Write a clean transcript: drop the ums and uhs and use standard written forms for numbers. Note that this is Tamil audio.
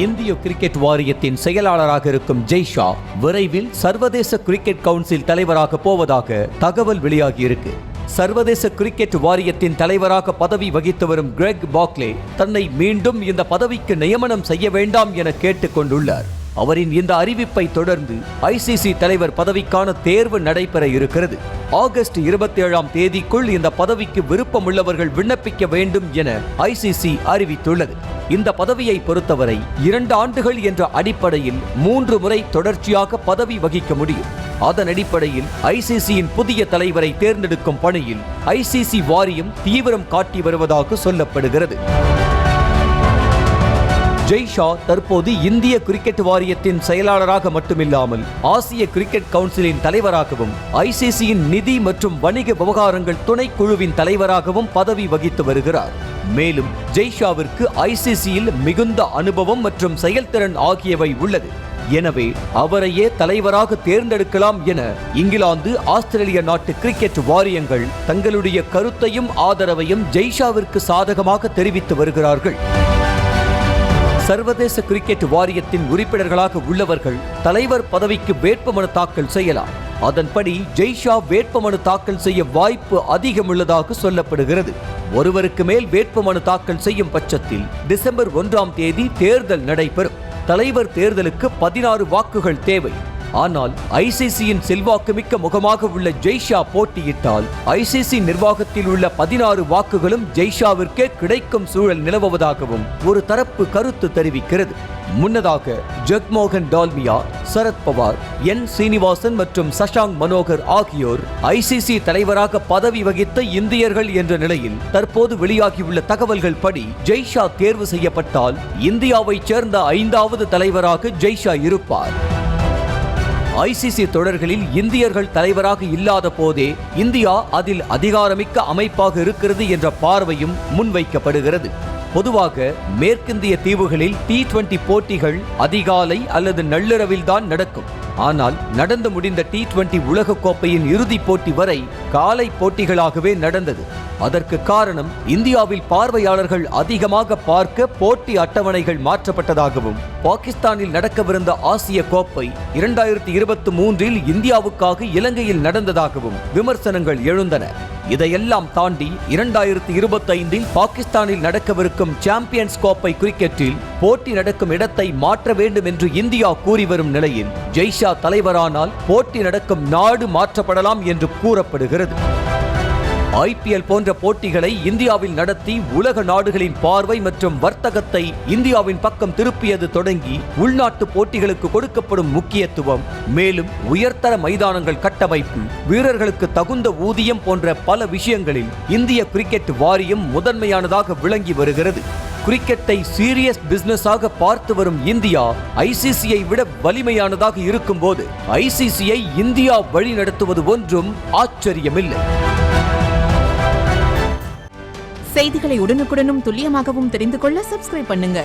இந்திய கிரிக்கெட் வாரியத்தின் செயலாளராக இருக்கும் ஜெய்ஷா விரைவில் சர்வதேச கிரிக்கெட் கவுன்சில் தலைவராக போவதாக தகவல் வெளியாகியிருக்கு. சர்வதேச கிரிக்கெட் வாரியத்தின் தலைவராக பதவி வகித்து வரும் கிரெக் பாக்லே தன்னை மீண்டும் இந்த பதவிக்கு நியமனம் செய்ய வேண்டாம் என கேட்டுக் கொண்டுள்ளார். அவரின் இந்த அறிவிப்பை தொடர்ந்து ICC தலைவர் பதவிக்கான தேர்வு நடைபெற இருக்கிறது. ஆகஸ்ட் 27ஆம் தேதிக்குள் இந்த பதவிக்கு விருப்பமுள்ளவர்கள் விண்ணப்பிக்க வேண்டும் என ICC அறிவித்துள்ளது. இந்த பதவியை பொறுத்தவரை 2 ஆண்டுகள் என்ற அடிப்படையில் 3 முறை தொடர்ச்சியாக பதவி வகிக்க முடியும். அதன் அடிப்படையில் ICCயின் புதிய தலைவரை தேர்ந்தெடுக்கும் பணியில் ICC வாரியம் தீவிரம் காட்டி வருவதாக சொல்லப்படுகிறது. ஜெய்ஷா தற்போது இந்திய கிரிக்கெட் வாரியத்தின் செயலாளராக மட்டுமில்லாமல் ஆசிய கிரிக்கெட் கவுன்சிலின் தலைவராகவும் ICCயின் நிதி மற்றும் வணிக விவகாரங்கள் துணைக்குழுவின் தலைவராகவும் பதவி வகித்து வருகிறார். மேலும் ஜெய்ஷாவிற்கு ICCயில் மிகுந்த அனுபவம் மற்றும் செயல்திறன் ஆகியவை உள்ளது. எனவே அவரையே தலைவராக தேர்ந்தெடுக்கலாம் என இங்கிலாந்து, ஆஸ்திரேலிய நாட்டு கிரிக்கெட் வாரியங்கள் தங்களுடைய கருத்தையும் ஆதரவையும் ஜெய்ஷாவிற்கு சாதகமாக தெரிவித்து வருகிறார்கள். சர்வதேச கிரிக்கெட் வாரியத்தின் உறுப்பினர்களாக உள்ளவர்கள் தலைவர் பதவிக்கு வேட்புமனு தாக்கல் செய்யலாம். அதன்படி ஜெய்ஷா வேட்புமனு தாக்கல் செய்ய வாய்ப்பு அதிகமுள்ளதாக சொல்லப்படுகிறது. ஒருவருக்கு மேல் வேட்புமனு தாக்கல் செய்யும் பட்சத்தில் டிசம்பர் 1ஆம் தேதி தேர்தல் நடைபெறும். தலைவர் தேர்தலுக்கு 16 வாக்குகள் தேவை. ஆனால் ICCயின் செல்வாக்குமிக்க முகமாக உள்ள ஜெய்ஷா போட்டியிட்டால் ICC நிர்வாகத்தில் உள்ள 16 வாக்குகளும் ஜெய்ஷாவிற்கே கிடைக்கும் சூழல் நிலவுவதாகவும் ஒரு தரப்பு கருத்து தெரிவிக்கிறது. முன்னதாக ஜக்மோகன் டால்மியா, சரத் பவார், N. சீனிவாசன் மற்றும் சஷாங்க் மனோகர் ஆகியோர் ICC தலைவராக பதவி வகித்த இந்தியர்கள் என்ற நிலையில் தற்போது வெளியாகியுள்ள தகவல்கள் படி ஜெய்ஷா தேர்வு செய்யப்பட்டால் இந்தியாவைச் சேர்ந்த 5வது தலைவராக ஜெய்ஷா இருப்பார். ICC தொடர்களில் இந்தியர்கள் தலைவராக இல்லாத போதே இந்தியா அதில் அதிகாரமிக்க அமைப்பாக இருக்கிறது என்ற பார்வையும் முன்வைக்கப்படுகிறது. பொதுவாக மேற்கிந்திய தீவுகளில் T20 போட்டிகள் அதிகாலை அல்லது நள்ளிரவில்தான் நடக்கும். ஆனால் நடந்து முடிந்த T20 உலகக்கோப்பையின் இறுதிப் போட்டி வரை காலை போட்டிகளாகவே நடந்தது. அதற்கு காரணம் இந்தியாவில் பார்வையாளர்கள் அதிகமாக பார்க்க போட்டி அட்டவணைகள் மாற்றப்பட்டதாகவும் பாகிஸ்தானில் நடக்கவிருந்த ஆசிய கோப்பை 2023இல் இந்தியாவுக்காக இலங்கையில் நடந்ததாகவும் விமர்சனங்கள் எழுந்தன. இதையெல்லாம் தாண்டி 2025இல் பாகிஸ்தானில் நடக்கவிருக்கும் சாம்பியன்ஸ் கோப்பை கிரிக்கெட்டில் போட்டி நடக்கும் இடத்தை மாற்ற வேண்டும் என்று இந்தியா கூறி வரும் நிலையில் ஜெய்ஷா தலைவரானால் போட்டி நடக்கும் நாடு மாற்றப்படலாம் என்று கூறப்படுகிறது. IPL போன்ற போட்டிகளை இந்தியாவில் நடத்தி உலக நாடுகளின் பார்வை மற்றும் வர்த்தகத்தை இந்தியாவின் பக்கம் திருப்பியது தொடங்கி உள்நாட்டு போட்டிகளுக்கு கொடுக்கப்படும் முக்கியத்துவம், மேலும் உயர்தர மைதானங்கள் கட்டமைப்பு, வீரர்களுக்கு தகுந்த ஊதியம் போன்ற பல விஷயங்களில் இந்திய கிரிக்கெட் வாரியம் முதன்மையானதாக விளங்கி வருகிறது. கிரிக்கெட்டை சீரியஸ் பிசினஸாக பார்த்து வரும் இந்தியா ICCயை விட வலிமையானதாக இருக்கும் போது ICCயை இந்தியா வழி நடத்துவது ஒன்றும் ஆச்சரியமில்லை. செய்திகளை உடனுக்குடனும் துல்லியமாகவும் தெரிந்து கொள்ள சப்ஸ்கிரைப் பண்ணுங்க.